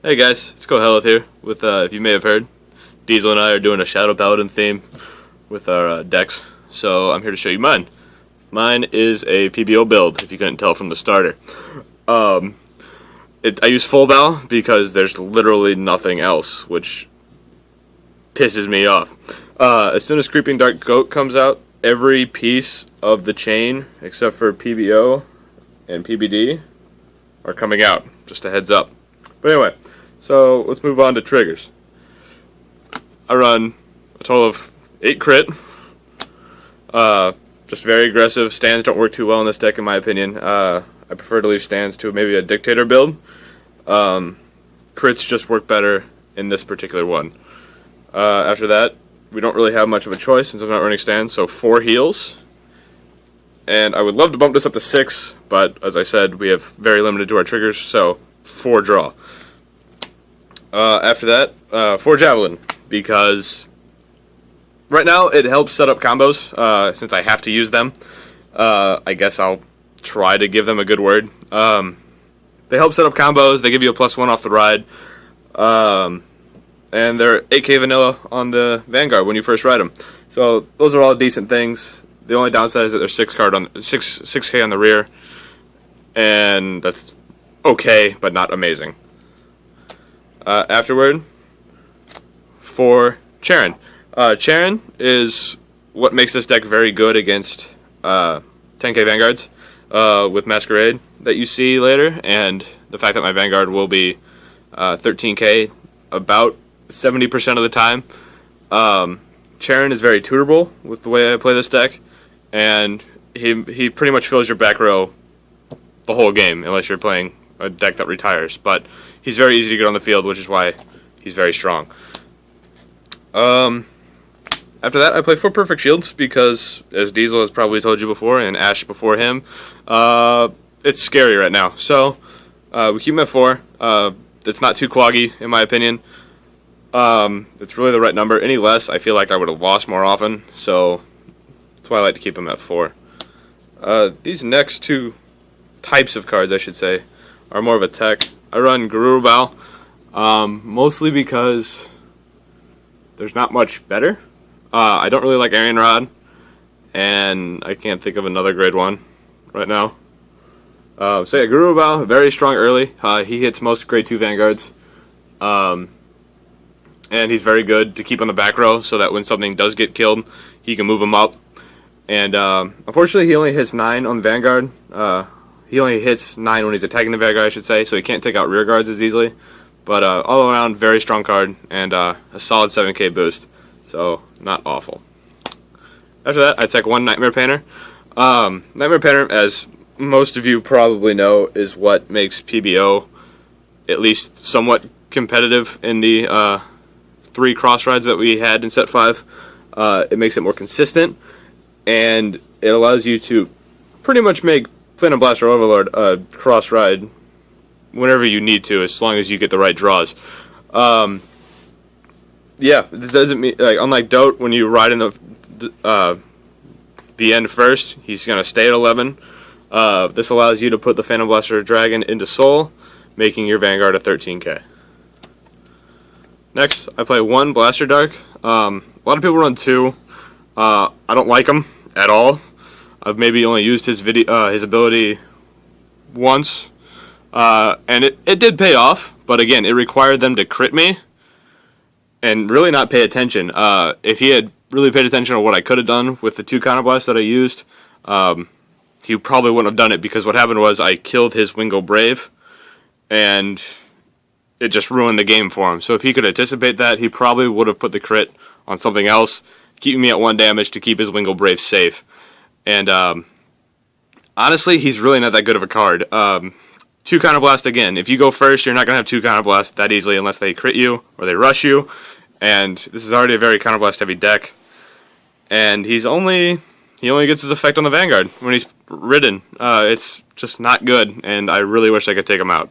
Hey guys, it's Qoheleth here with, if you may have heard, Diesel and I are doing a Shadow Paladin theme with our decks, so I'm here to show you mine. Mine is a PBO build, if you couldn't tell from the starter. I use full bow because there's literally nothing else, which pisses me off. As soon as Creeping Dark Goat comes out, every piece of the chain, except for PBO and PBD, are coming out. Just a heads up. But anyway, so let's move on to triggers. I run a total of 8 crit. Just very aggressive. Stands don't work too well in this deck, in my opinion. I prefer to leave stands to maybe a Dictator build. Crits just work better in this particular one. After that, we don't really have much of a choice since I'm not running stands, so 4 heals. And I would love to bump this up to 6, but as I said, we have very limited to our triggers, so 4 draw. After that, 4 javelin, because right now it helps set up combos, since I have to use them. I guess I'll try to give them a good word. They help set up combos, they give you a +1 off the ride, and they're 8k vanilla on the Vanguard when you first ride them. So those are all decent things. The only downside is that they're 6k on the rear, and that's okay, but not amazing. Afterward, for Charon. Charon is what makes this deck very good against 10k Vanguards with Masquerade that you see later, and the fact that my Vanguard will be 13k about 70% of the time. Charon is very tutorable with the way I play this deck, and he pretty much fills your back row the whole game, unless you're playing a deck that retires. But he's very easy to get on the field, which is why he's very strong. After that, I play 4 Perfect Shields because, as Diesel has probably told you before, and Ash before him, it's scary right now. So we keep him at 4. It's not too cloggy, in my opinion. It's really the right number. Any less, I feel like I would have lost more often, so that's why I like to keep him at 4. These next 2 types of cards, I should say, are more of a tech. I run Guru Bao, mostly because there's not much better. I don't really like Arian Rod, and I can't think of another grade 1 right now. So yeah, Guru Bao, very strong early. He hits most grade 2 Vanguards. And he's very good to keep on the back row so that when something does get killed, he can move him up. And unfortunately, he only hits 9 on the Vanguard. He only hits 9 when he's attacking the Vanguard, I should say, so he can't take out rear guards as easily. But all around, very strong card, and a solid 7k boost, so not awful. After that, I take 1 Nightmare Painter. Nightmare Painter, as most of you probably know, is what makes PBO at least somewhat competitive in the 3 cross rides that we had in set 5. It makes it more consistent, and it allows you to pretty much make Phantom Blast or Overlord cross ride whenever you need to, as long as you get the right draws. Yeah, this doesn't mean, like, unlike Dote, when you ride in the end first, he's gonna stay at 11. This allows you to put the Phantom Blaster Dragon into Soul, making your Vanguard a 13k. Next, I play 1 Blaster Dark. A lot of people run 2. I don't like him at all. I've maybe only used his ability once, and it did pay off, but again, it required them to crit me and really not pay attention. If he had really paid attention to what I could have done with the 2 Counterblasts that I used, he probably wouldn't have done it, because what happened was I killed his Wingo Brave, and it just ruined the game for him. So if he could anticipate that, he probably would have put the crit on something else, keeping me at 1 damage to keep his Wingo Brave safe. And honestly, he's really not that good of a card. 2 Counterblast again. If you go first, you're not going to have 2 Counterblast that easily unless they crit you or they rush you. And this is already a very Counterblast heavy deck. And he only gets his effect on the Vanguard when he's ridden. It's just not good, and I really wish I could take him out.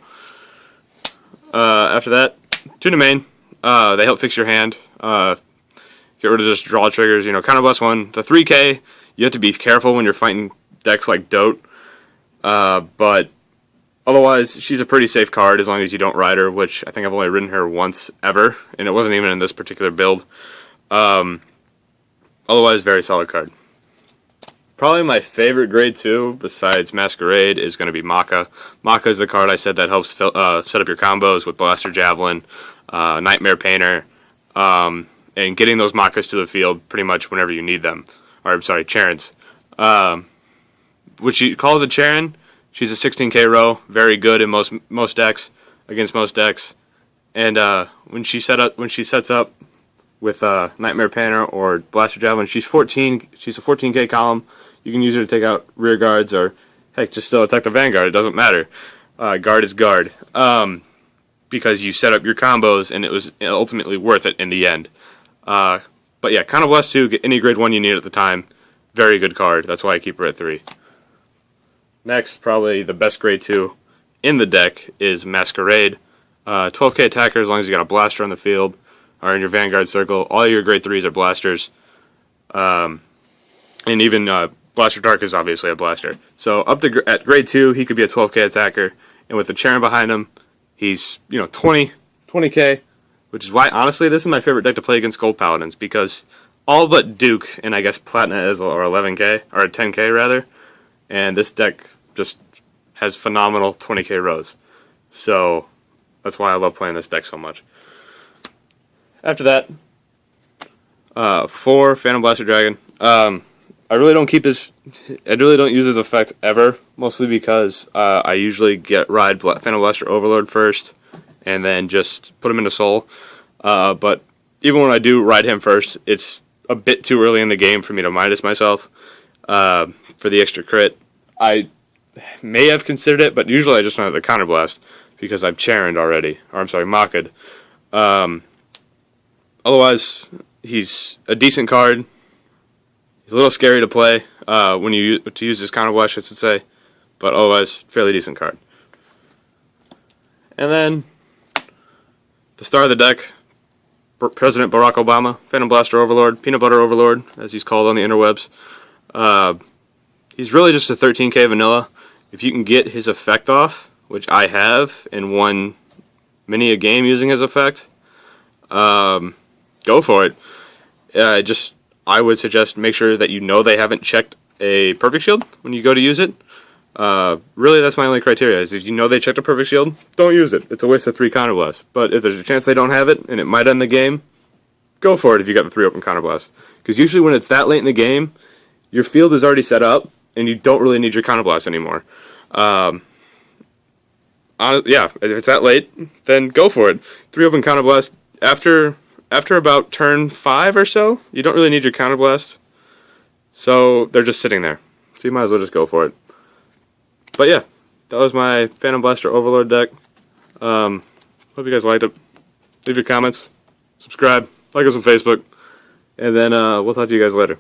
After that, Tuna Main. They help fix your hand. Get rid of just draw triggers. You know, Counterblast 1. The 3k, you have to be careful when you're fighting decks like Dote. But Otherwise, she's a pretty safe card as long as you don't ride her, which I think I've only ridden her once ever, and it wasn't even in this particular build. Otherwise, very solid card. Probably my favorite grade 2, besides Masquerade, is going to be Maka. Maka is the card I said that helps set up your combos with Blaster Javelin, Nightmare Painter, and getting those Makas to the field pretty much whenever you need them. Or, I'm sorry, Charons. Which she calls a Charon. She's a 16k row, very good in most decks, against most decks. And when she sets up with Nightmare Painter or Blaster Javelin, she's a 14k column. You can use her to take out rear guards, or heck, just still attack the Vanguard. It doesn't matter. Guard is guard. Because you set up your combos, and it was ultimately worth it in the end. But yeah, kind of blessed to get any grade 1 you need at the time. Very good card. That's why I keep her at 3. Next, probably the best grade 2 in the deck is Masquerade. 12k attacker as long as you got a blaster on the field or in your Vanguard circle. All your grade 3s are blasters. And even Blaster Dark is obviously a blaster. So up to at grade 2, he could be a 12k attacker. And with the Charon behind him, he's 20k, which is why, honestly, this is my favorite deck to play against Gold Paladins, because all but Duke and I guess Platinum is or 11k, or 10k rather. And this deck just has phenomenal 20k rows. So that's why I love playing this deck so much. After that, 4 Phantom Blaster Dragon. I really don't use his effect ever, mostly because I usually ride Phantom Blaster Overlord first, and then just put him into Soul. But even when I do ride him first, it's a bit too early in the game for me to Midas myself for the extra crit. I may have considered it, but usually I just don't have the Counterblast because I've Charoned already, or I'm sorry, Mocked. Otherwise, he's a decent card. He's a little scary to play when you use his Counterblast, I should say, but otherwise, fairly decent card. And then the star of the deck, President Barack Obama, Phantom Blaster Overlord, Peanut Butter Overlord, as he's called on the interwebs. He's really just a 13k vanilla. If you can get his effect off, which I have and won many a game using his effect, go for it. I would suggest make sure that they haven't checked a Perfect Shield when you go to use it. Really, that's my only criteria. Is if they checked a Perfect Shield, don't use it. It's a waste of 3 Counterblasts. But if there's a chance they don't have it, and it might end the game, go for it if you got the 3 open Counterblasts. Because usually when it's that late in the game, your field is already set up, and you don't really need your Counterblast anymore. Yeah, if it's that late, then go for it. 3 open Counterblast. After about turn 5 or so, you don't really need your Counterblast. So they're just sitting there. So you might as well just go for it. But yeah, that was my Phantom Blaster Overlord deck. Hope you guys liked it. Leave your comments, subscribe, like us on Facebook, and then we'll talk to you guys later.